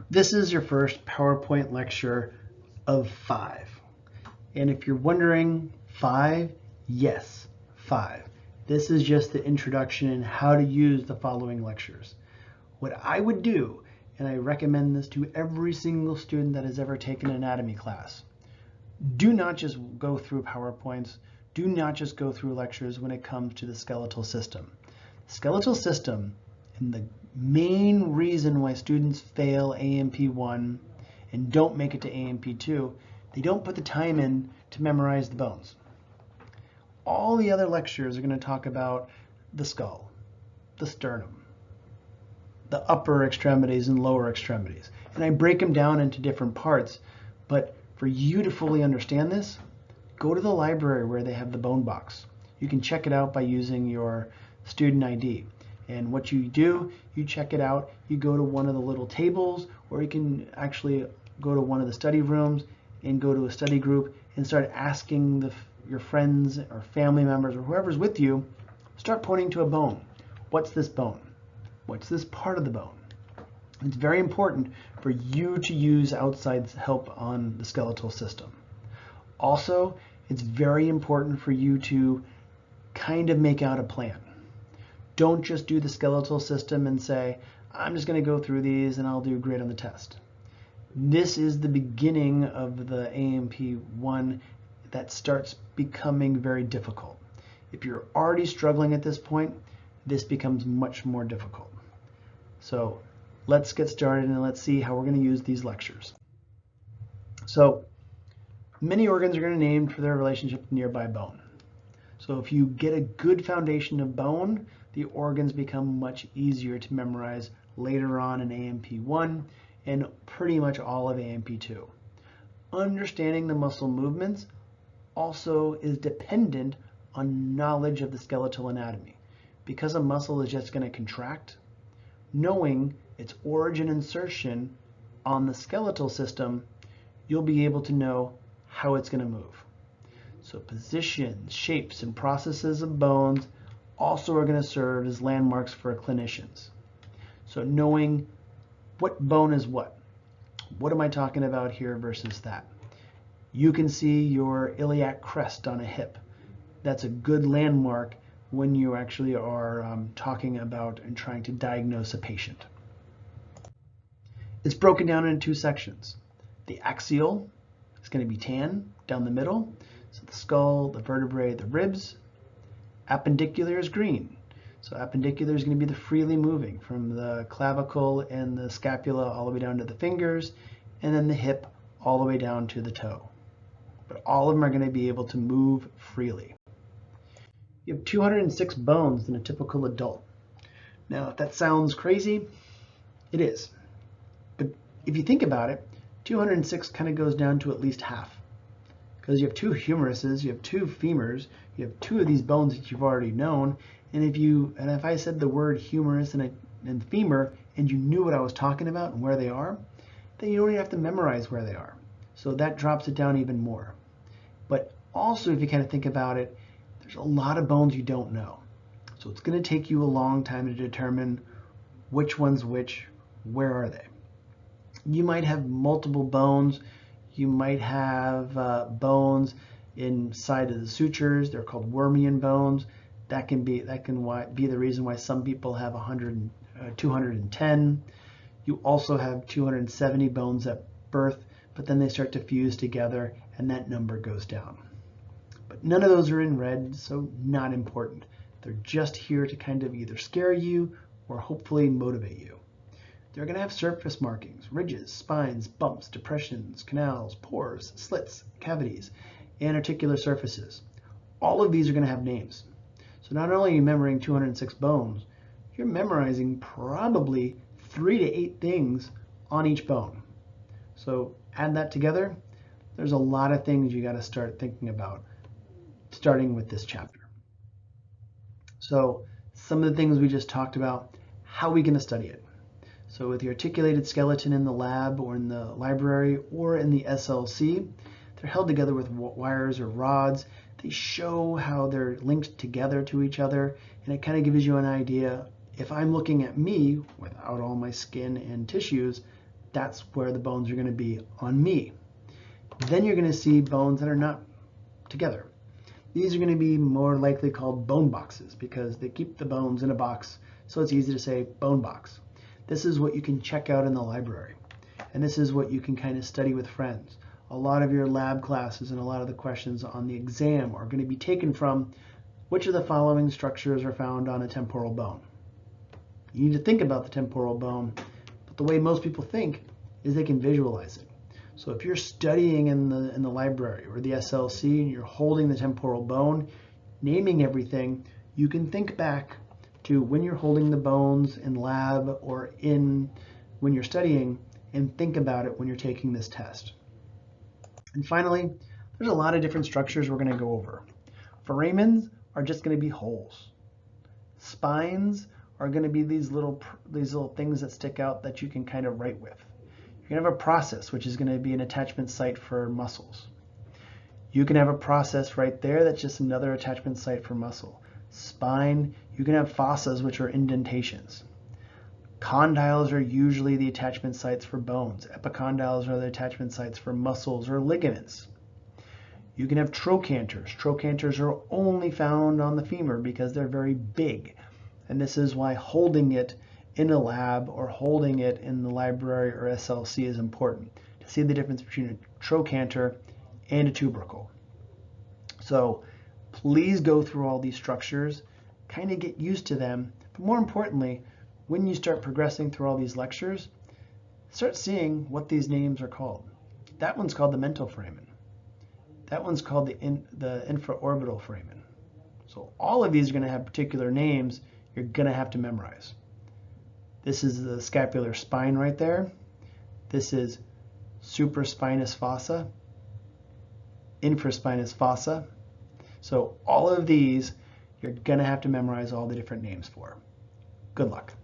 This is your first PowerPoint lecture of 5. And if you're wondering, 5? Yes, 5. This is just the introduction and how to use the following lectures. What I would do, and I recommend this to every single student that has ever taken an anatomy class, do not just go through PowerPoints, do not just go through lectures when it comes to the skeletal system. The skeletal system, and the main reason why students fail A&P1 and don't make it to A&P2, they don't put the time in to memorize the bones. All the other lectures are going to talk about the skull, the sternum, the upper extremities and lower extremities. And I break them down into different parts, but for you to fully understand this, go to the library where they have the bone box. You can check it out by using your student ID. And what you do, you check it out, you go to one of the little tables, or you can actually go to one of the study rooms and go to a study group and start asking your friends or family members or whoever's with you, start pointing to a bone. What's this bone? What's this part of the bone? It's very important for you to use outside help on the skeletal system. Also, it's very important for you to kind of make out a plan. Don't just do the skeletal system and say, I'm just going to go through these and I'll do great on the test. This is the beginning of the A&P1 that starts becoming very difficult. If you're already struggling at this point, this becomes much more difficult. So let's get started and let's see how we're going to use these lectures. So many organs are going to be named for their relationship to nearby bone. So if you get a good foundation of bone, the organs become much easier to memorize later on in A&P1 and pretty much all of A&P2. Understanding the muscle movements also is dependent on knowledge of the skeletal anatomy. Because a muscle is just going to contract, knowing its origin insertion on the skeletal system, you'll be able to know how it's going to move. So positions, shapes, and processes of bones also are going to serve as landmarks for clinicians. So knowing what bone is what am I talking about here versus that? You can see your iliac crest on a hip. That's a good landmark when you actually are talking about and trying to diagnose a patient. It's broken down into 2 sections. The axial is going to be tan down the middle, so the skull, the vertebrae, the ribs. Appendicular is green. So appendicular is going to be the freely moving from the clavicle and the scapula all the way down to the fingers, and then the hip all the way down to the toe. But all of them are going to be able to move freely. You have 206 bones in a typical adult. Now, if that sounds crazy, it is. But if you think about it, 206 kind of goes down to at least half. Because you have 2 humeruses, you have 2 femurs, you have 2 of these bones that you've already known, and if I said the word humerus and femur and you knew what I was talking about and where they are, then you don't even have to memorize where they are. So that drops it down even more. But also, if you kind of think about it, there's a lot of bones you don't know. So it's going to take you a long time to determine which one's which, where are they. You might have multiple bones. You might have bones inside of the sutures. They're called Wormian bones. That can be the reason why some people have 210. You also have 270 bones at birth, but then they start to fuse together and that number goes down. But none of those are in red, so not important. They're just here to kind of either scare you or hopefully motivate you. They're going to have surface markings, ridges, spines, bumps, depressions, canals, pores, slits, cavities, and articular surfaces. All of these are going to have names. So not only are you memorizing 206 bones, you're memorizing probably 3 to 8 things on each bone. So add that together, there's a lot of things you got to start thinking about, starting with this chapter. So some of the things we just talked about, how are we going to study it? So with the articulated skeleton in the lab or in the library or in the SLC, they're held together with wires or rods. They show how they're linked together to each other, and it kind of gives you an idea. If I'm looking at me without all my skin and tissues, that's where the bones are going to be on me. Then you're going to see bones that are not together. These are going to be more likely called bone boxes because they keep the bones in a box, so it's easy to say bone box. This is what you can check out in the library, and this is what you can kind of study with friends. A lot of your lab classes and a lot of the questions on the exam are going to be taken from which of the following structures are found on a temporal bone. You need to think about the temporal bone, but the way most people think is they can visualize it. So if you're studying in the library or the SLC and you're holding the temporal bone, naming everything, you can think back to when you're holding the bones in lab or when you're studying, and think about it when you're taking this test. And finally, there's a lot of different structures we're going to go over. Foramens are just going to be holes. Spines are going to be these little things that stick out that you can kind of write with. You can have a process, which is going to be an attachment site for muscles. You can have a process right there that's just another attachment site for muscle. Spine, you can have fossas, which are indentations. Condyles are usually the attachment sites for bones. Epicondyles are the attachment sites for muscles or ligaments. You can have trochanters. Trochanters are only found on the femur because they're very big. And this is why holding it in a lab or holding it in the library or SLC is important to see the difference between a trochanter and a tubercle. So please go through all these structures, kind of get used to them, but more importantly, when you start progressing through all these lectures, start seeing what these names are called. That one's called the mental foramen. That one's called the infraorbital foramen. So all of these are going to have particular names you're going to have to memorize. This is the scapular spine right there. This is supraspinous fossa, infraspinous fossa. So all of these, you're going to have to memorize all the different names for. Good luck.